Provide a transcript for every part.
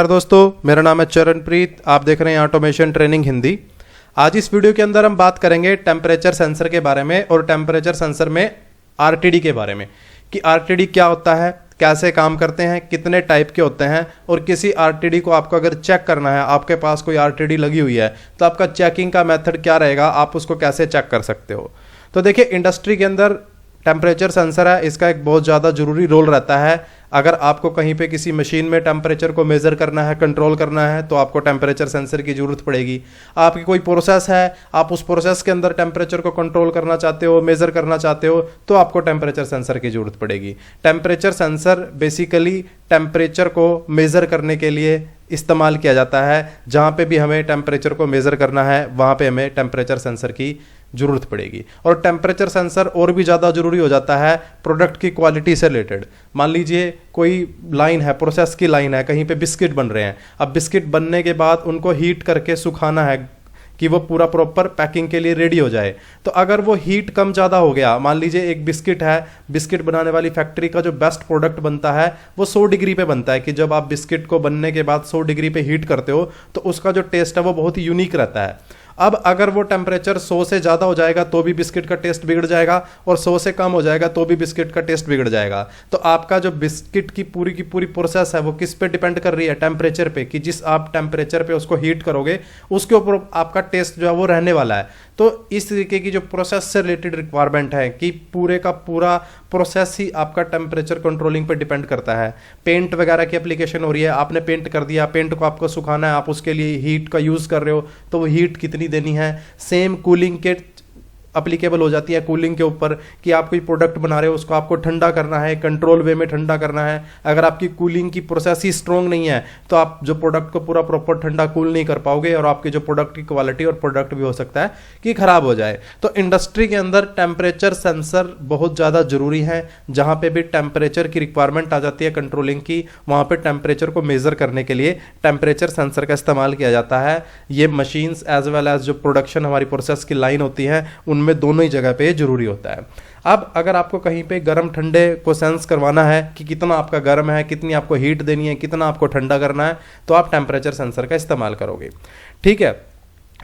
नमस्कार दोस्तों, मेरा नाम है चरणप्रीत। आप देख रहे हैं ऑटोमेशन ट्रेनिंग हिंदी। आज इस वीडियो के अंदर हम बात करेंगे टेम्परेचर सेंसर के बारे में और टेम्परेचर सेंसर में आरटीडी के बारे में कि आरटीडी क्या होता है, कैसे काम करते हैं, कितने टाइप के होते हैं और किसी आरटीडी को आपको अगर चेक करना है, आपके पास कोई आरटीडी लगी हुई है तो आपका चेकिंग का मेथड क्या रहेगा, आप उसको कैसे चेक कर सकते हो। तो देखिए, इंडस्ट्री के अंदर टेम्परेचर सेंसर है, इसका एक बहुत ज़्यादा ज़रूरी रोल रहता है। अगर आपको कहीं पे किसी मशीन में टेम्परेचर को मेज़र करना है, कंट्रोल करना है, तो आपको टेम्परेचर सेंसर की ज़रूरत पड़ेगी। आपकी कोई प्रोसेस है, आप उस प्रोसेस के अंदर टेम्परेचर को कंट्रोल करना चाहते हो, मेज़र करना चाहते हो, तो आपको टेम्परेचर सेंसर की ज़रूरत पड़ेगी। टेम्परेचर सेंसर बेसिकली टेम्परेचर को मेज़र करने के लिए इस्तेमाल किया जाता है। जहाँ पे भी हमें टेम्परेचर को मेज़र करना है, वहाँ पे हमें टेम्परेचर सेंसर की ज़रूरत पड़ेगी। और टेम्परेचर सेंसर और भी ज़्यादा ज़रूरी हो जाता है प्रोडक्ट की क्वालिटी से रिलेटेड। मान लीजिए कोई लाइन है, प्रोसेस की लाइन है, कहीं पे बिस्किट बन रहे हैं। अब बिस्किट बनने के बाद उनको हीट करके सुखाना है कि वो पूरा प्रॉपर पैकिंग के लिए रेडी हो जाए। तो अगर वो हीट कम ज़्यादा हो गया, मान लीजिए एक बिस्किट है, बिस्किट बनाने वाली फैक्ट्री का जो बेस्ट प्रोडक्ट बनता है वो 100 डिग्री पे बनता है कि जब आप बिस्किट को बनने के बाद 100 डिग्री पे हीट करते हो तो उसका जो टेस्ट है वो बहुत ही यूनिक रहता है। अब अगर वो टेम्परेचर 100 से ज़्यादा हो जाएगा तो भी बिस्किट का टेस्ट बिगड़ जाएगा और 100 से कम हो जाएगा तो भी बिस्किट का टेस्ट बिगड़ जाएगा। तो आपका जो बिस्किट की पूरी प्रोसेस है वो किस पे डिपेंड कर रही है? टेम्परेचर पे, कि जिस आप टेम्परेचर पे उसको हीट करोगे उसके ऊपर आपका टेस्ट जो है वो रहने वाला है। तो इस तरीके की जो प्रोसेस से रिलेटेड रिक्वायरमेंट है कि पूरे का पूरा प्रोसेस ही आपका टेम्परेचर कंट्रोलिंग पे डिपेंड करता है। पेंट वगैरह की एप्लीकेशन हो रही है, आपने पेंट कर दिया, पेंट को आपको सुखाना है, आप उसके लिए हीट का यूज़ कर रहे हो, तो वो हीट कितनी देनी है। सेम कूलिंग के अप्लीकेबल हो जाती है कूलिंग के ऊपर कि आप कोई प्रोडक्ट बना रहे हो, उसको आपको ठंडा करना है, कंट्रोल वे में ठंडा करना है। अगर आपकी कूलिंग की प्रोसेस ही स्ट्रॉन्ग नहीं है तो आप जो प्रोडक्ट को पूरा प्रॉपर ठंडा कूल नहीं कर पाओगे और आपके जो प्रोडक्ट की क्वालिटी और प्रोडक्ट भी हो सकता है कि खराब हो जाए। तो इंडस्ट्री के अंदर टेम्परेचर सेंसर बहुत ज़्यादा ज़रूरी है। जहाँ पे भी टेम्परेचर की रिक्वायरमेंट आ जाती है कंट्रोलिंग की, वहाँ पर टेम्परेचर को मेज़र करने के लिए टेम्परेचर सेंसर का इस्तेमाल किया जाता है। ये मशीन्स एज वेल एज जो प्रोडक्शन हमारी प्रोसेस की लाइन होती है में दोनों ही जगह पे जरूरी होता है। अब अगर आपको कहीं पे गर्म ठंडे को सेंस करवाना है कि कितना आपका गर्म है, कितनी आपको हीट देनी है, कितना आपको ठंडा करना है, तो आप टेम्परेचर सेंसर का इस्तेमाल करोगे। ठीक है,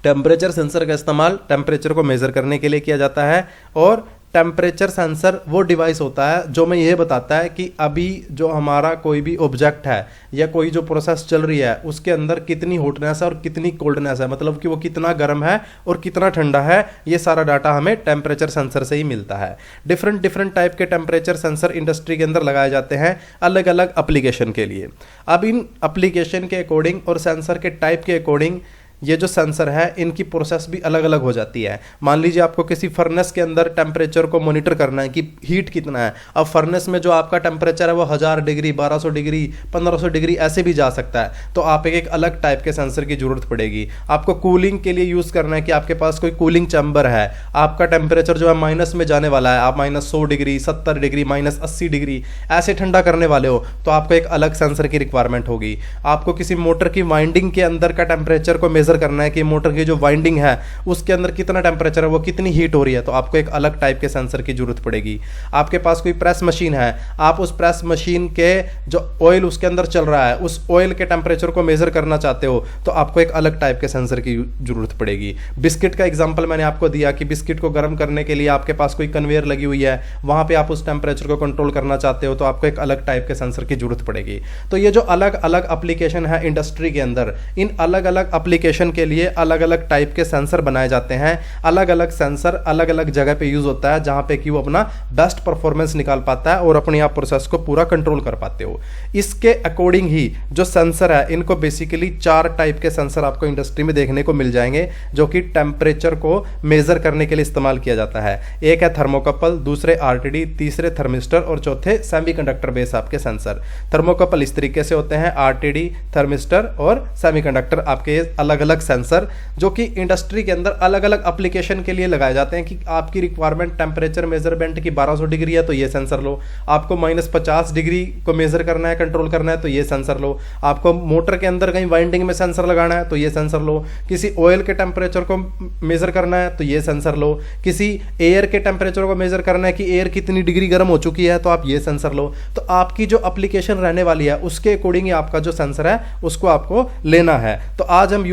टेम्परेचर सेंसर का इस्तेमाल टेम्परेचर को मेजर करने के लिए किया जाता है। और टेम्परेचर सेंसर वो डिवाइस होता है जो हमें यह बताता है कि अभी जो हमारा कोई भी ऑब्जेक्ट है या कोई जो प्रोसेस चल रही है उसके अंदर कितनी हॉटनेस है और कितनी कोल्डनेस है, मतलब कि वो कितना गर्म है और कितना ठंडा है। ये सारा डाटा हमें टेम्परेचर सेंसर से ही मिलता है। डिफरेंट टाइप के टेम्परेचर सेंसर इंडस्ट्री के अंदर लगाए जाते हैं अलग अलग एप्लीकेशन के लिए। अब इन एप्लीकेशन के अकॉर्डिंग और सेंसर के टाइप के अकॉर्डिंग ये जो सेंसर है इनकी प्रोसेस भी अलग अलग हो जाती है। मान लीजिए आपको किसी फर्नेस के अंदर टेम्परेचर को मॉनिटर करना है कि हीट कितना है। अब फर्नेस में जो आपका टेम्परेचर है वो 1000 डिग्री, 1200 डिग्री, 1500 डिग्री ऐसे भी जा सकता है। तो आप एक अलग टाइप के सेंसर की जरूरत पड़ेगी। आपको कूलिंग के लिए यूज़ करना है कि आपके पास कोई कूलिंग चैम्बर है, आपका टेम्परेचर जो है माइनस में जाने वाला है, आप -100 डिग्री, 70 डिग्री, -80 डिग्री ऐसे ठंडा करने वाले हो, तो आपको एक अलग सेंसर की रिक्वायरमेंट होगी। आपको किसी मोटर की वाइंडिंग के अंदर का टेम्परेचर को मेजर करना है कि मोटर की जो वाइंडिंग है उसके अंदर कितना टेम्परेचर है, वो कितनी हीट हो रही है, तो आपको एक अलग टाइप के सेंसर की जरूरत पड़ेगी। आपके पास कोई प्रेस मशीन है, आप उस प्रेस मशीन के जो ऑयल उसके अंदर चल रहा है उस ऑयल के टेम्परेचर को मेजर करना चाहते हो, तो आपको एक अलग टाइप के सेंसर की जरूरत पड़ेगी। बिस्किट का एग्जांपल मैंने आपको दिया कि बिस्किट को गर्म करने के लिए आपके पास कोई कन्वेयर लगी हुई है, वहां पे आप उस टेम्परेचर को कंट्रोल करना चाहते हो, तो आपको एक अलग टाइप के सेंसर की जरूरत पड़ेगी। तो ये जो अलग अलग एप्लीकेशन है इंडस्ट्री के अंदर, इन अलग अलग एप्लीकेशन के लिए अलग अलग टाइप के सेंसर बनाए जाते हैं। अलग अलग सेंसर अलग अलग जगह पे यूज होता है जहां पे कि वो अपना बेस्ट परफॉर्मेंस निकाल पाता है और अपनी आप प्रोसेस को पूरा कंट्रोल कर पाते हो। इसके अकॉर्डिंग ही जो सेंसर है इनको बेसिकली 4 टाइप के सेंसर आपको इंडस्ट्री में देखने को मिल जाएंगे जो कि टेम्परेचर को मेजर करने के लिए इस्तेमाल किया जाता है। एक है थर्मोकपल, दूसरे आरटीडी, तीसरे थर्मिस्टर और चौथे सेमीकंडक्टर बेस आपके सेंसर। थर्मोकपल इस तरीके से होते हैं, आरटीडी, थर्मिस्टर और सेमीकंडक्टर आपके अलग अलग सेंसर जो कि इंडस्ट्री के अंदर अलग अलग एप्लीकेशन के लिए लगाए जाते हैं कि आपकी रिक्वायरमेंट टेम्परेचर मेजरमेंट की 1200 डिग्री है तो ये सेंसर लो, आपको -50 डिग्री को मेजर करना है, कंट्रोल करना है तो ये सेंसर लो, आपको मोटर के अंदर कहीं वाइंडिंग में सेंसर लगाना है तो ये सेंसर लो, किसी ऑयल के टेम्परेचर को मेजर करना है तो ये सेंसर लो, किसी एयर के टेम्परेचर को मेजर करना है कि एयर कितनी डिग्री गर्म हो चुकी है तो आप ये सेंसर लो। तो आपकी जो एप्लीकेशन रहने वाली है उसके अकॉर्डिंग ही आपका जो सेंसर है उसको आपको लेना है। तो आज हम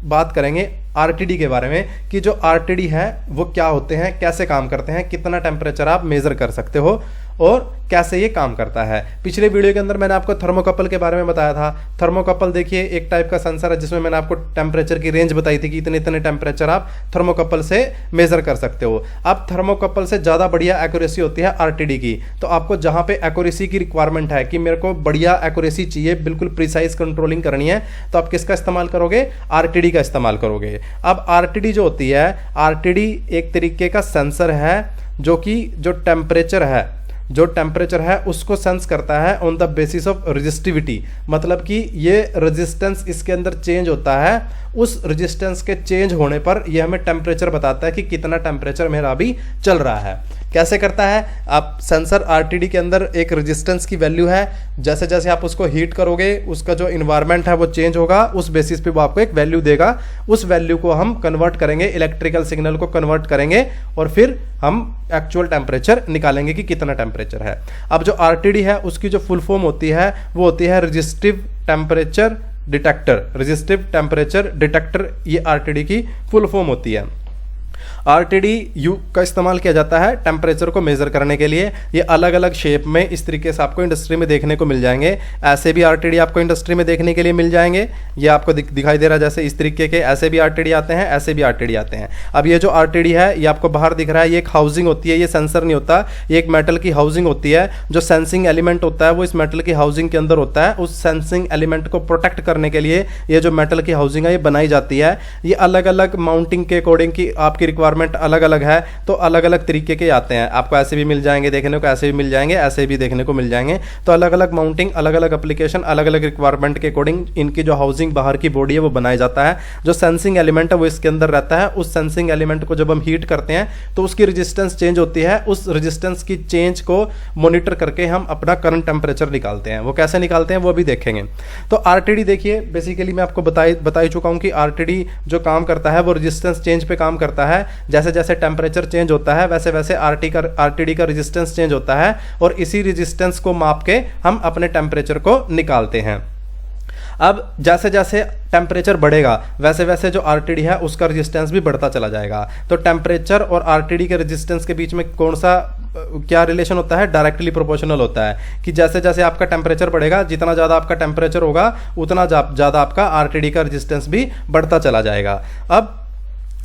बात करेंगे आरटीडी के बारे में कि जो आरटीडी है वो क्या होते हैं, कैसे काम करते हैं, कितना टेम्परेचर आप मेजर कर सकते हो और कैसे ये काम करता है। पिछले वीडियो के अंदर मैंने आपको थर्मोकपल के बारे में बताया था। थर्मोकपल देखिए एक टाइप का सेंसर है जिसमें मैंने आपको टेम्परेचर की रेंज बताई थी कि इतने इतने टेम्परेचर आप थर्मोकपल से मेजर कर सकते हो। अब थर्मोकपल से ज़्यादा बढ़िया एक्यूरेसी होती है आरटीडी की। तो आपको जहाँ पे एक्यूरेसी की रिक्वायरमेंट है कि मेरे को बढ़िया एक्यूरेसी चाहिए, बिल्कुल प्रिसाइज कंट्रोलिंग करनी है, तो आप किसका इस्तेमाल करोगे? आरटीडी का इस्तेमाल करोगे। अब आरटीडी जो होती है, आरटीडी एक तरीके का सेंसर है जो कि जो टेम्परेचर है उसको सेंस करता है on the basis of resistivity. मतलब कि ये रेजिस्टेंस इसके अंदर चेंज होता है, उस रेजिस्टेंस के चेंज होने पर यह हमें टेम्परेचर बताता है कि कितना टेम्परेचर मेरा अभी चल रहा है। कैसे करता है? आप सेंसर आरटीडी के अंदर एक रेजिस्टेंस की वैल्यू है, जैसे जैसे आप उसको हीट करोगे उसका जो इन्वायरमेंट है वो चेंज होगा, उस बेसिस पे वो आपको एक वैल्यू देगा। उस वैल्यू को हम कन्वर्ट करेंगे, इलेक्ट्रिकल सिग्नल को कन्वर्ट करेंगे और फिर हम एक्चुअल टेम्परेचर निकालेंगे कि कितना टेम्परेचर है। अब जो आरटीडी है उसकी जो फुल फॉर्म होती है वो होती है resistive temperature detector. Resistive temperature detector ये आरटीडी की फुल फॉर्म होती है। आरटीडी यू का इस्तेमाल किया जाता है टेम्परेचर को मेजर करने के लिए। ये अलग अलग शेप में इस तरीके से आपको इंडस्ट्री में देखने को मिल जाएंगे। ऐसे भी आरटीडी आपको इंडस्ट्री में देखने के लिए मिल जाएंगे। ये आपको दिखाई दे रहा है जैसे इस तरीके के, ऐसे भी आरटीडी आते हैं, ऐसे भी आरटीडी आते हैं। अब ये जो आरटीडी है ये आपको बाहर दिख रहा है, ये एक हाउसिंग होती है, ये सेंसर नहीं होता, ये एक मेटल की हाउसिंग होती है। जो सेंसिंग एलिमेंट होता है वो इस मेटल की हाउसिंग के अंदर होता है। उस सेंसिंग एलिमेंट को प्रोटेक्ट करने के लिए ये जो मेटल की हाउसिंग है ये बनाई जाती है। ये अलग अलग माउंटिंग के अकॉर्डिंग की आपकी रिक्वायरमेंट अलग अलग है तो अलग अलग तरीके के आते हैं। आपको ऐसे भी मिल जाएंगे देखने को, ऐसे भी मिल जाएंगे, ऐसे भी देखने को मिल जाएंगे। तो अलग अलग माउंटिंग, अलग अलग एप्लीकेशन, अलग अलग रिक्वायरमेंट के अकॉर्डिंग इनकी जो हाउसिंग बाहर की बॉडी है वो बनाया जाता है। जो सेंसिंग एलिमेंट है वो इसके अंदर रहता है। उस सेंसिंग एलिमेंट को जब हम हीट करते हैं तो उसकी रेजिस्टेंस चेंज होती है। उस रेजिस्टेंस की चेंज को मॉनिटर करके हम अपना करंट टेम्परेचर निकालते हैं। वो कैसे निकालते हैं वो भी देखेंगे। तो आरटीडी देखिए बेसिकली मैं आपको बता ही चुका हूं कि आरटीडी जो काम करता है वो रेजिस्टेंस चेंज पे काम करता है। जैसे जैसे टेम्परेचर चेंज होता है वैसे वैसे आरटीडी का रेजिस्टेंस चेंज होता है और इसी रेजिस्टेंस को माप के हम अपने टेम्परेचर को निकालते हैं। अब जैसे जैसे टेम्परेचर बढ़ेगा वैसे वैसे जो आरटीडी है उसका रेजिस्टेंस भी बढ़ता चला जाएगा। तो टेम्परेचर और आरटीडी के रेजिस्टेंस के बीच में कौन सा क्या रिलेशन होता है? डायरेक्टली प्रोपोर्शनल होता है कि जैसे जैसे आपका टेम्परेचर बढ़ेगा, जितना ज़्यादा आपका टेम्परेचर होगा उतना ज़्यादा आपका आरटीडी का रेजिस्टेंस भी बढ़ता चला जाएगा। अब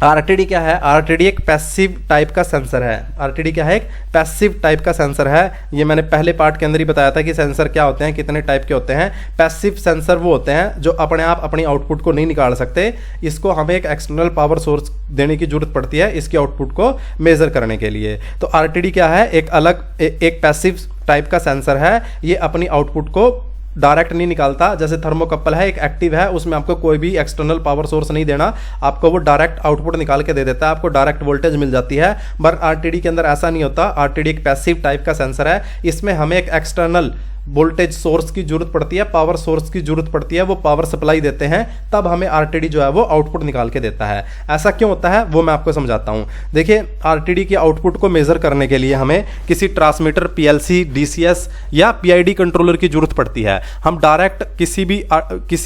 आरटीडी क्या है? आरटीडी एक पैसिव टाइप का सेंसर है। आरटीडी क्या है? एक पैसिव टाइप का सेंसर है। ये मैंने पहले पार्ट के अंदर ही बताया था कि सेंसर क्या होते हैं, कितने टाइप के होते हैं। पैसिव सेंसर वो होते हैं जो अपने आप अपनी आउटपुट को नहीं निकाल सकते। इसको हमें एक एक्सटर्नल पावर सोर्स देने की जरूरत पड़ती है इसकी आउटपुट को मेजर करने के लिए। तो आरटीडी क्या है? एक पैसिव टाइप का सेंसर है। ये अपनी आउटपुट को डायरेक्ट नहीं निकालता। जैसे थर्मोकपल है एक एक्टिव है, उसमें आपको कोई भी एक्सटर्नल पावर सोर्स नहीं देना, आपको वो डायरेक्ट आउटपुट निकाल के दे देता है, आपको डायरेक्ट वोल्टेज मिल जाती है। पर आरटीडी के अंदर ऐसा नहीं होता। आरटीडी एक पैसिव टाइप का सेंसर है। इसमें हमें एक एक्सटर्नल वोल्टेज सोर्स की जरूरत पड़ती है, पावर सोर्स की जरूरत पड़ती है। वो पावर सप्लाई देते हैं तब हमें आरटीडी जो है वो आउटपुट निकाल के देता है। ऐसा क्यों होता है वो मैं आपको समझाता हूं। देखिए आरटीडी की आउटपुट को मेजर करने के लिए हमें किसी ट्रांसमीटर, पीएलसी, डीसीएस या पीआईडी कंट्रोलर की जरूरत पड़ती है। हम डायरेक्ट किसी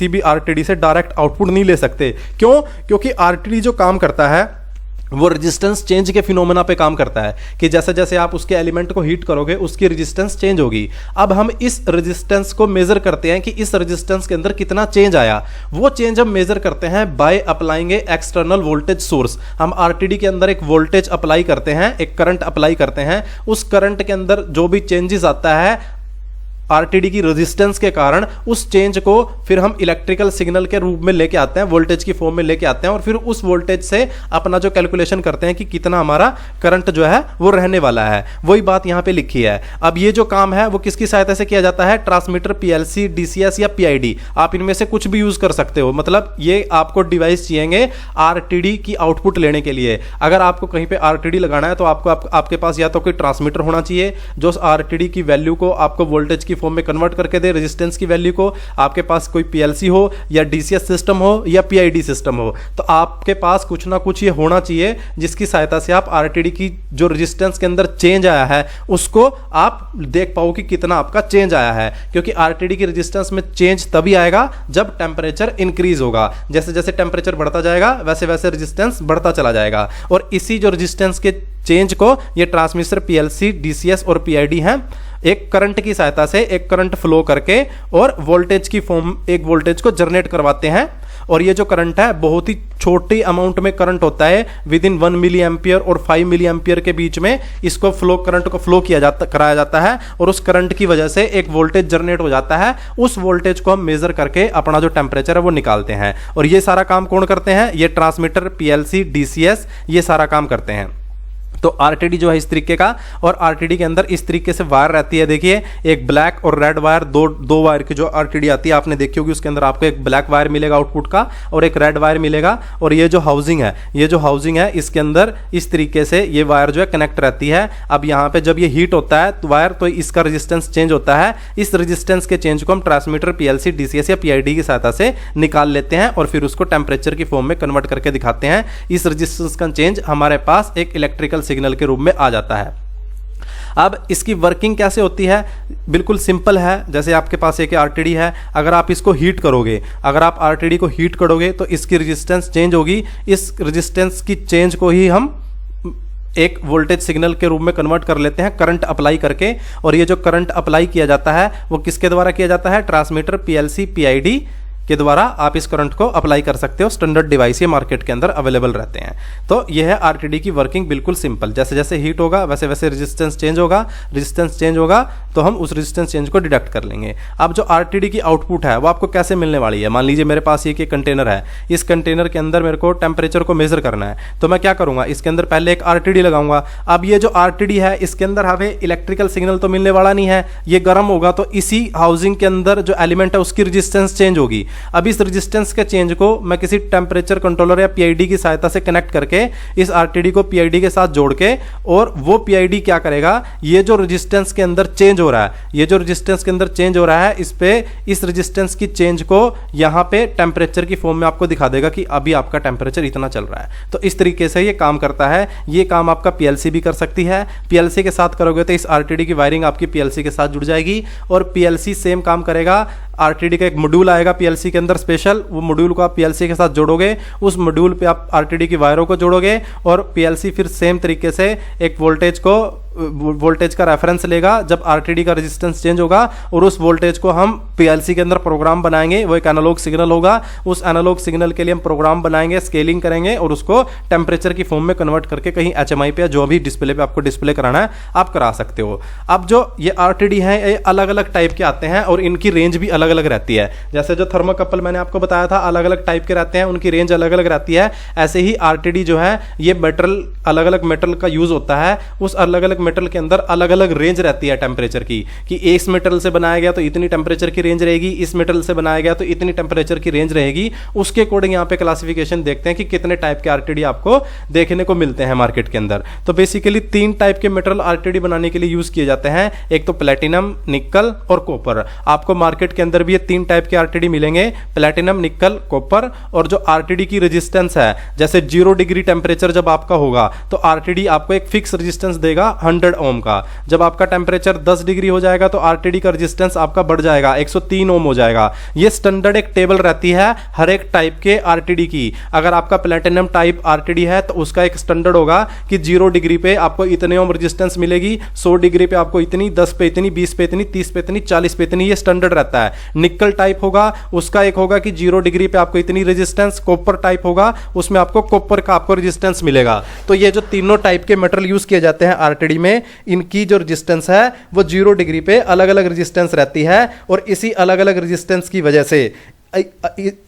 भी आरटीडी से डायरेक्ट आउटपुट नहीं ले सकते। क्यों? क्योंकि आरटीडी जो काम करता है वो रेजिस्टेंस चेंज के फिनोमेना पे काम करता है कि जैसे जैसे आप उसके एलिमेंट को हीट करोगे उसकी रेजिस्टेंस चेंज होगी। अब हम इस रेजिस्टेंस को मेजर करते हैं कि इस रेजिस्टेंस के अंदर कितना चेंज आया। वो चेंज हम मेजर करते हैं by applying A external voltage source. हम आरटीडी के अंदर एक वोल्टेज अप्लाई करते हैं, एक करंट अप्लाई करते हैं। उस करंट के अंदर जो भी चेंजेस आता है आरटीडी की रेजिस्टेंस के कारण उस चेंज को फिर हम इलेक्ट्रिकल सिग्नल के रूप में लेके आते हैं, वोल्टेज की फॉर्म में लेके आते हैं और फिर उस वोल्टेज से अपना जो कैलकुलेशन करते हैं कि कितना हमारा करंट जो है वो रहने वाला है। वही बात यहां पे लिखी है। अब ये जो काम है वो किसकी सहायता से किया जाता है? ट्रांसमीटर, पीएलसी, डीसीएस या पीआईडी, आप इनमें से कुछ भी यूज कर सकते हो। मतलब ये आपको डिवाइस चाहिए आरटीडी की आउटपुट लेने के लिए। अगर आपको कहीं पे आरटीडी लगाना है तो आपके पास या तो कोई ट्रांसमीटर होना चाहिए जो आरटीडी की वैल्यू को आपको वोल्टेज की फॉर्म में कन्वर्ट करके दे, रेजिस्टेंस की वैल्यू को। आपके पास कोई पीएलसी हो या डीसीएस सिस्टम हो या पीआईडी सिस्टम हो, तो आपके पास कुछ ना कुछ ये होना चाहिए जिसकी सहायता से आप आरटीडी की जो रेजिस्टेंस के अंदर चेंज आया है उसको आप देख पाओ कि कितना आपका चेंज आया है। क्योंकि आरटीडी की रेजिस्टेंस में चेंज तभी आएगा जब टेंपरेचर इंक्रीज होगा। जैसे जैसे टेंपरेचर बढ़ता जाएगा वैसे वैसे रेजिस्टेंस बढ़ता चला जाएगा। और इसी जो रेजिस्टेंस के चेंज को ये ट्रांसमिटर, पीएलसी, डीसीएस और पीआईडी हैं, एक करंट की सहायता से एक करंट फ्लो करके और वोल्टेज की फॉर्म, एक वोल्टेज को जनरेट करवाते हैं। और ये जो करंट है बहुत ही छोटी अमाउंट में करंट होता है, विद इन 1 मिली एम्पियर और 5 मिली एम्पियर के बीच में इसको करंट को फ्लो कराया जाता है और उस करंट की वजह से एक वोल्टेज जनरेट हो जाता है। उस वोल्टेज को हम मेजर करके अपना जो टेम्परेचर है वो निकालते हैं। और ये सारा काम कौन करते हैं? ये ट्रांसमीटर, पीएलसी, डीसीएस ये सारा काम करते हैं। तो आरटीडी जो है इस तरीके का, और आरटीडी के अंदर इस तरीके से वायर रहती है। देखिए एक ब्लैक और रेड वायर, दो वायर की जो आरटीडी आती है आपने देखी होगी, उसके अंदर आपको एक ब्लैक वायर मिलेगा आउटपुट का और एक रेड वायर मिलेगा। और ये जो हाउसिंग है इसके अंदर इस तरीके से ये वायर जो है कनेक्ट रहती है। अब यहाँ पे जब ये हीट होता है तो वायर, तो इसका रेजिस्टेंस चेंज होता है। इस रेजिस्टेंस के चेंज को हम ट्रांसमीटर, पीएलसी, डीसीएस या पीआईडी की सहायता से निकाल लेते हैं और फिर उसको टेम्परेचर की फॉर्म में कन्वर्ट करके दिखाते हैं। इस रेजिस्टेंस का चेंज हमारे पास एक इलेक्ट्रिकल सिग्नल के रूप में आ जाता है। अब इसकी वर्किंग कैसे होती है? बिल्कुल सिंपल है। जैसे आपके पास एक आरटीडी है, अगर आप इसको हीट करोगे, अगर आप आरटीडी को हीट करोगे तो इसकी रेजिस्टेंस चेंज होगी। इस रेजिस्टेंस की चेंज को ही हम एक वोल्टेज सिग्नल के रूप में कन्वर्ट कर लेते हैं करंट अप्लाई करके। और ये जो करंट अप्लाई किया जाता है वो किसके द्वारा किया जाता है? ट्रांसमीटर, पीएलसी, पीआईडी के द्वारा आप इस करंट को अप्लाई कर सकते हो। स्टैंडर्ड डिवाइस ये मार्केट के अंदर अवेलेबल रहते हैं। तो यह है आरटीडी की वर्किंग, बिल्कुल सिंपल। जैसे जैसे हीट होगा वैसे वैसे रेजिस्टेंस चेंज होगा तो हम उस रेजिस्टेंस चेंज को डिडक्ट कर लेंगे। अब जो आरटीडी की आउटपुट है वो आपको कैसे मिलने वाली है? मान लीजिए मेरे पास ये कंटेनर है, इस कंटेनर के अंदर मेरे को टेम्परेचर को मेजर करना है, तो मैं क्या करूंगा? इसके अंदर पहले एक आरटीडी लगाऊंगा। अब ये जो आरटीडी है इसके अंदर हमें इलेक्ट्रिकल सिग्नल तो मिलने वाला नहीं है, ये गर्म होगा, तो इसी हाउसिंग के अंदर जो एलिमेंट है उसकी रेजिस्टेंस चेंज होगी। अब इस रेजिस्टेंस के चेंज को मैं किसी टेम्परेचर कंट्रोलर या पीआईडी की सहायता से कनेक्ट करके इस आरटीडी को पीआईडी के साथ जोड़ के, और वो पीआईडी क्या करेगा? ये जो रेजिस्टेंस के अंदर चेंज हो रहा है, इस रेजिस्टेंस की चेंज को यहां पे टेम्परेचर की फॉर्म में आपको दिखा देगा कि अभी आपका टेम्परेचर इतना चल रहा है। तो इस तरीके से ये काम करता है। ये काम आपका पीएलसी भी कर सकती है। पीएलसी के साथ करोगे तो इस आरटीडी की वायरिंग आपकी पीएलसी के साथ जुड़ जाएगी और पीएलसी सेम काम करेगा। आरटीडी का एक मॉड्यूल आएगा पीएलसी के अंदर स्पेशल, वो मॉड्यूल को आप पीएलसी के साथ जोड़ोगे, उस मॉड्यूल पे आप आरटीडी की वायरों को जोड़ोगे और पीएलसी फिर सेम तरीके से एक वोल्टेज का रेफरेंस लेगा जब आरटीडी का रेजिस्टेंस चेंज होगा, और उस वोल्टेज को हम पीएलसी के अंदर प्रोग्राम बनाएंगे। वो एक एनालॉग सिग्नल होगा, उस एनालॉग सिग्नल के लिए हम प्रोग्राम बनाएंगे, स्केलिंग करेंगे और उसको टेम्परेचर की फॉर्म में कन्वर्ट करके कहीं एचएमआई पे जो भी डिस्प्ले पे आपको डिस्प्ले कराना है आप करा सकते हो। अब जो ये आरटीडी है ये अलग अलग टाइप के आते हैं और इनकी रेंज भी अलग अलग रहती है। जैसे जो थर्मोकपल मैंने आपको बताया था अलग अलग टाइप के रहते हैं, उनकी रेंज अलग अलग रहती है। ऐसे ही आरटीडी जो है ये मेटल, अलग अलग मेटल का यूज होता है। उस अलग अलग मेटल के अंदर अलग अलग रेंज रहती है टेम्परेचर की, कि इस मेटल से बनाया गया तो इतनी टेम्परेचर की रेंज रहेगी, इस मेटल से बनाया गया तो इतनी टेम्परेचर की रेंज रहेगी। उसके अकॉर्डिंग यहाँ पे क्लासिफिकेशन देखते हैं कि कितने टाइप के आरटीडी आपको देखने को मिलते हैं मार्केट के अंदर। तो बेसिकली 3 टाइप के मेटल आरटीडी बनाने के लिए यूज किए जाते हैं। एक तो प्लेटिनम, निकल और कॉपर। आपको मार्केट के अंदर भी ये 3 टाइप के आरटीडी मिलेंगे, प्लेटिनम, निकल, कॉपर। और जो आरटीडी की रेजिस्टेंस है, जैसे 0 डिग्री टेम्परेचर जब आपका होगा तो आरटीडी आपको एक फिक्स रेजिस्टेंस देगा 100 ओम का। जब आपका टेम्परेचर 10 डिग्री हो जाएगा तो आरटीडी का रेजिस्टेंस आपका बढ़ जाएगा, 103 ओम हो जाएगा। ये स्टैंडर्ड एक टेबल रहती है हर एक टाइप के आरटीडी की। अगर आपका प्लेटिनम टाइप आरटीडी है तो उसका एक स्टैंडर्ड होगा कि 0 डिग्री पे आपको इतने ओम रेजिस्टेंस मिलेगी, 100 डिग्री पे आपको इतनी, 10 पे इतनी, 20 पे इतनी, 30 पे इतनी, 40 पे इतनी, ये स्टैंडर्ड रहता है। निकल टाइप होगा उसका एक होगा कि 0 डिग्री पे आपको इतनी रेजिस्टेंस। कॉपर टाइप होगा उसमें आपको कॉपर का आपको रेजिस्टेंस मिलेगा। तो ये जो तीनों टाइप के मेटल यूज किए जाते हैं आरटीडी में इनकी जो रेजिस्टेंस है वो 0 डिग्री पे अलग अलग रेजिस्टेंस रहती है, और इसी अलग अलग रेजिस्टेंस की वजह से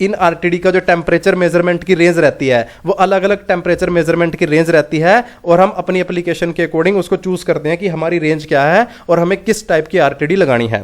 इन आरटीडी का जो टेम्परेचर मेजरमेंट की रेंज रहती है वो अलग अलग टेम्परेचर मेजरमेंट की रेंज रहती है, और हम अपनी एप्लीकेशन के अकॉर्डिंग उसको चूज करते हैं कि हमारी रेंज क्या है और हमें किस टाइप की आरटीडी लगानी है।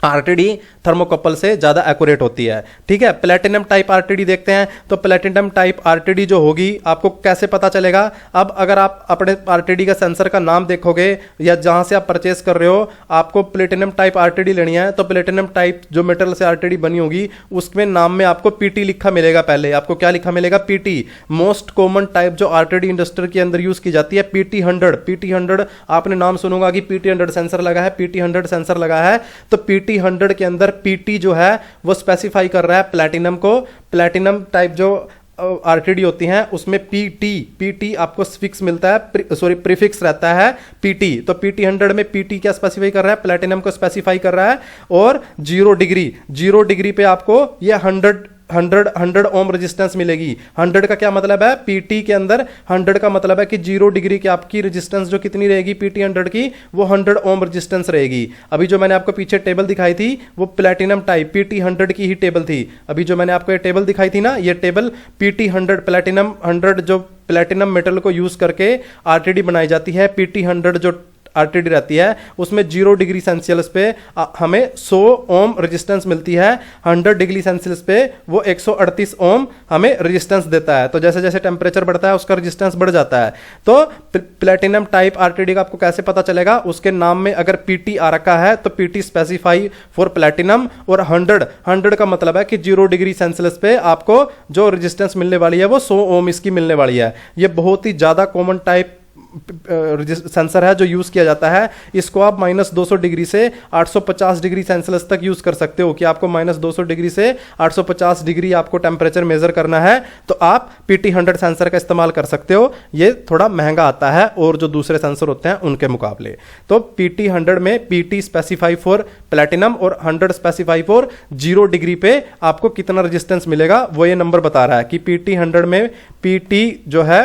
आरटीडी थर्मोकपल से ज़्यादा एक्यूरेट होती है। ठीक है, प्लेटिनम टाइप आरटीडी देखते हैं। तो प्लेटिनम टाइप आरटीडी जो होगी आपको कैसे पता चलेगा? अब अगर आप अपने आरटीडी का सेंसर का नाम देखोगे या जहां से आप परचेस कर रहे हो, आपको प्लेटिनम टाइप आरटीडी लेनी है, तो प्लेटिनम टाइप जो मेटल से आरटीडी बनी होगी उसमें नाम में आपको पीटी लिखा मिलेगा। पहले आपको क्या लिखा मिलेगा? पीटी। मोस्ट कॉमन टाइप जो आरटीडी इंडस्ट्री के अंदर यूज की जाती है पीटी 100। पीटी 100 आपने नाम सुनूंगा कि पीटी 100 सेंसर लगा है, पीटी 100 सेंसर लगा है। तो पीटी 100 के अंदर पीटी जो है वो स्पेसिफाई कर रहा है प्लैटिनम को। प्लैटिनम टाइप जो आरटीडी होती हैं उसमें पीटी आपको फिक्स मिलता है, सॉरी प्रीफिक्स रहता है पीटी। तो पीटी 100 में पीटी क्या स्पेसिफाई कर रहा है? प्लैटिनम को स्पेसिफाई कर रहा है। और 0 डिग्री पे आपको ये 100 ओम रेजिस्टेंस मिलेगी। 100 का क्या मतलब है? पीटी के अंदर 100 का मतलब है कि 0 डिग्री की आपकी रेजिस्टेंस जो कितनी रहेगी पीटी 100 की, वो 100 ओम रेजिस्टेंस रहेगी। अभी जो मैंने आपको पीछे टेबल दिखाई थी वो प्लैटिनम टाइप पीटी 100 की ही टेबल थी। अभी जो मैंने आपको ये टेबल दिखाई थी ना, ये टेबल पीटी 100 प्लैटिनम 100 जो प्लैटिनम मेटल को यूज करके आरटीडी बनाई जाती है। पीटी 100 जो आरटीडी रहती है उसमें 0 डिग्री सेल्सियस पे हमें 100 ओम रेजिस्टेंस मिलती है। 100 डिग्री सेल्सियस पे वो 138 ओम हमें रेजिस्टेंस देता है। तो जैसे जैसे टेम्परेचर बढ़ता है उसका रेजिस्टेंस बढ़ जाता है। तो प्लैटिनम टाइप आरटीडी का आपको कैसे पता चलेगा? उसके नाम में अगर पीटी आ रखा है तो पीटी स्पेसिफाई फॉर प्लैटिनम, और 100 का मतलब है कि 0 डिग्री सेल्सियस पे आपको जो रेजिस्टेंस मिलने वाली है वो 100 ओम इसकी मिलने वाली है। ये बहुत ही ज्यादा कॉमन टाइप सेंसर है जो यूज किया जाता है। इसको आप -200 डिग्री से 850 डिग्री सेल्सियस तक यूज कर सकते हो कि आपको -200 डिग्री से 850 डिग्री आपको टेम्परेचर मेजर करना है, तो आप पीटी 100 सेंसर का इस्तेमाल कर सकते हो। ये थोड़ा महंगा आता है और जो दूसरे सेंसर होते हैं उनके मुकाबले। तो पीटी 100 में पीटी स्पेसिफाई फॉर प्लैटिनम और 100 स्पेसिफाई फॉर 0 डिग्री पे आपको कितना रेजिस्टेंस मिलेगा वो ये नंबर बता रहा है कि पीटी 100 में पीटी जो है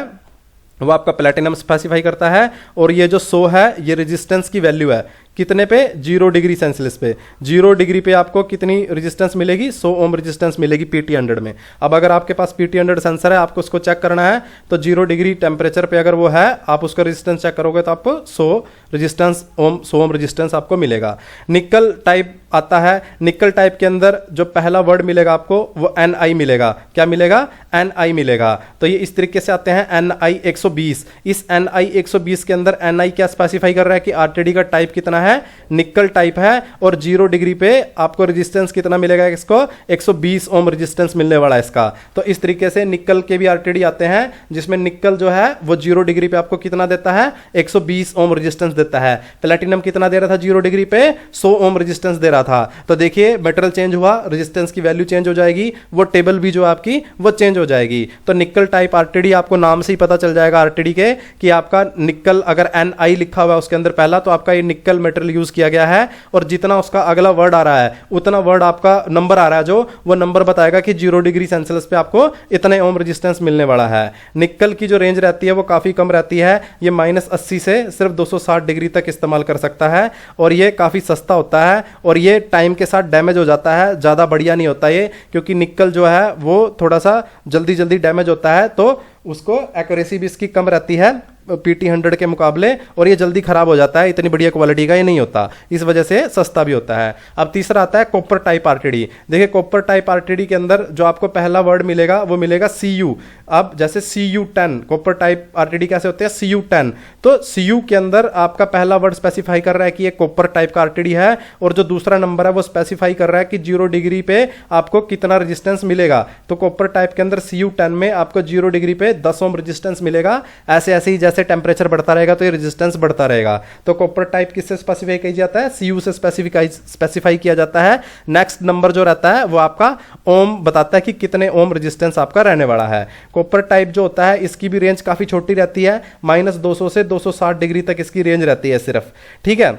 वो आपका प्लैटिनम स्पेसिफाई करता है, और ये जो 100 है ये रेजिस्टेंस की वैल्यू है कितने पे? 0 डिग्री सेल्सियस पे। 0 डिग्री पे आपको कितनी रेजिस्टेंस मिलेगी? 100 ओम रेजिस्टेंस मिलेगी पीटी 100 में। अब अगर आपके पास पीटी 100 सेंसर है, आपको उसको चेक करना है, तो 0 डिग्री टेम्परेचर पे अगर वो है, आप उसका रेजिस्टेंस चेक करोगे तो आपको 100 ओम रेजिस्टेंस आपको मिलेगा। निकल टाइप आता है। निकल टाइप के अंदर जो पहला वर्ड मिलेगा आपको वो Ni मिलेगा। क्या मिलेगा? Ni मिलेगा। तो ये इस तरीके से आते हैं Ni 120। इस Ni 120 के अंदर Ni क्या स्पेसिफाई कर रहा है कि आरटीडी का टाइप कितना है? निकल टाइप है, और 0 डिग्री पे आपको रेजिस्टेंस कितना मिलेगा? इसको 120 ओम रेजिस्टेंस मिलने वाला है इसका। तो इस तरीके से निकल के भी आरटीडी आते हैं जिसमें निकल जो है वो 0 डिग्री पे आपको कितना देता है? 120 ओम रेजिस्टेंस देता है। प्लैटिनम कितना दे रहा था 0 डिग्री पे? 100 ओम रेजिस्टेंस दे रहा था। तो देखिए मेटेरियल चेंज हुआ, रेजिस्टेंस की वैल्यू चेंज हो जाएगी, वो टेबल भी जो आपकी वो चेंज हो जाएगी। तो निकल टाइप आरटीडी आपको नाम से ही पता चल जाएगा आरटीडी के कि आपका निकल अगर Ni लिखा हुआ है उसके अंदर पहला, तो आपका ये निकल मेटेरियल यूज किया गया है, और जितना उसका अगला वर्ड आ रहा है उतना वर्ड आपका नंबर आ रहा है, जो वो नंबर बताएगा कि 0 डिग्री सेल्सियस पे आपको इतने ओम रेजिस्टेंस मिलने वाला है। निकल की जो रेंज रहती है वो काफी कम रहती है, ये -80 से सिर्फ 260 डिग्री तक इस्तेमाल कर सकता है, और ये काफी सस्ता होता है, और ये टाइम के साथ डैमेज हो जाता है, ज्यादा बढ़िया नहीं होता ये, क्योंकि निकल जो है वो थोड़ा सा जल्दी जल्दी डैमेज होता है, तो उसको एक्यूरेसी भी इसकी कम रहती है पीटी 100 के मुकाबले, और ये जल्दी खराब हो जाता है, इतनी बढ़िया क्वालिटी का ये नहीं होता, इस वजह से सस्ता भी होता है। अब तीसरा आता है कॉपर टाइप आरटीडी। देखिए कॉपर टाइप आरटीडी के अंदर जो आपको पहला वर्ड मिलेगा वो मिलेगा Cu। अब जैसे Cu10 कॉपर टाइप आरटीडी कैसे होते हैं? Cu10। तो Cu के अंदर आपका पहला वर्ड स्पेसिफाई कर रहा है कि ये कॉपर टाइप का आरटीडी है, और जो दूसरा नंबर है वो स्पेसिफाई कर रहा है कि 0 डिग्री पे आपको कितना रेजिस्टेंस मिलेगा। तो कॉपर टाइप के अंदर Cu10 में आपको 0 डिग्री पे 10 ओम रेजिस्टेंस मिलेगा। ऐसे ऐसे ही जैसे टेम्परेचर बढ़ता रहेगा तो ये रेजिस्टेंस बढ़ता रहेगा। तो कॉपर टाइप किससे स्पेसिफाई किया जाता है? Cu से स्पेसिफाई किया जाता है। नेक्स्ट नंबर जो रहता है वो आपका ओम बताता है कि कितने ओम रेजिस्टेंस आपका रहने वाला है। कॉपर टाइप जो होता है इसकी भी रेंज काफी छोटी रहती है, -200 से 260 डिग्री तक इसकी रेंज रहती है सिर्फ। ठीक है,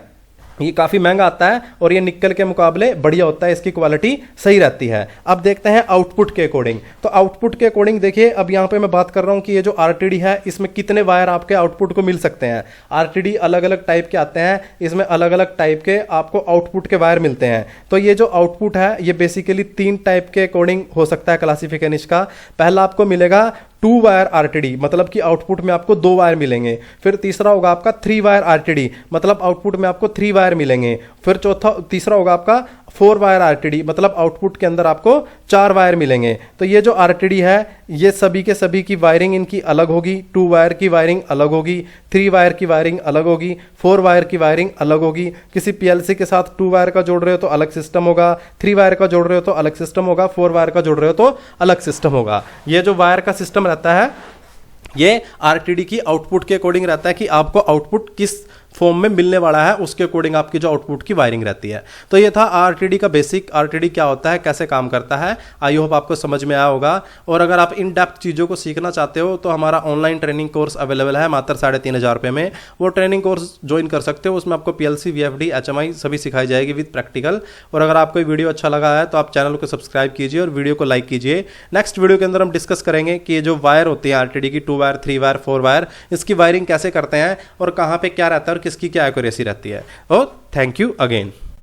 ये काफ़ी महंगा आता है और ये निकल के मुकाबले बढ़िया होता है, इसकी क्वालिटी सही रहती है। अब देखते हैं आउटपुट के अकॉर्डिंग। तो आउटपुट के अकॉर्डिंग देखिए, अब यहाँ पे मैं बात कर रहा हूँ कि ये जो आरटीडी है इसमें कितने वायर आपके आउटपुट को मिल सकते हैं। आरटीडी अलग अलग टाइप के आते हैं, इसमें अलग अलग टाइप के आपको आउटपुट के वायर मिलते हैं। तो ये जो आउटपुट है ये बेसिकली 3 टाइप के अकॉर्डिंग हो सकता है क्लासिफिकेशन इसका। पहला आपको मिलेगा 2 वायर आरटीडी, मतलब कि आउटपुट में आपको 2 वायर मिलेंगे। फिर तीसरा होगा आपका 3 वायर आरटीडी, मतलब आउटपुट में आपको 3 वायर मिलेंगे। फिर तीसरा होगा आपका 4 वायर आरटीडी, मतलब आउटपुट के अंदर आपको 4 वायर मिलेंगे। तो ये जो आरटीडी है ये सभी के सभी की वायरिंग इनकी अलग होगी। 2 वायर की वायरिंग अलग होगी, 3 वायर की वायरिंग अलग होगी, 4 वायर की वायरिंग अलग होगी। किसी पीएलसी के साथ 2 वायर का जोड़ रहे हो तो अलग सिस्टम होगा, 3 वायर का जोड़ रहे हो तो अलग सिस्टम होगा, 4 वायर का जोड़ रहे हो तो अलग सिस्टम होगा। ये जो वायर का सिस्टम रहता है ये आरटीडी की आउटपुट के अकॉर्डिंग रहता है कि आपको आउटपुट किस फॉर्म में मिलने वाला है, उसके अकॉर्डिंग आपकी जो आउटपुट की वायरिंग रहती है। तो ये था आरटीडी का बेसिक, आरटीडी क्या होता है, कैसे काम करता है। आई होप आपको समझ में आया होगा। और अगर आप इन डेप्थ चीज़ों को सीखना चाहते हो तो हमारा ऑनलाइन ट्रेनिंग कोर्स अवेलेबल है मात्र 3,500 रुपये में। वो ट्रेनिंग कोर्स ज्वाइन कर सकते हो, उसमें आपको पीएलसी, वीएफडी, एचएमआई सभी सिखाई जाएगी विद प्रैक्टिकल। और अगर आपको वीडियो अच्छा लगा है तो आप चैनल को सब्सक्राइब कीजिए और वीडियो को लाइक कीजिए। नेक्स्ट वीडियो के अंदर हम डिस्कस करेंगे कि ये जो वायर होती है आरटीडी की 2 वायर, 3 वायर, 4 वायर, इसकी वायरिंग कैसे करते हैं और कहाँ पे क्या रहता है और किसकी क्या एक्यूरेसी रहती है। और थैंक यू अगेन।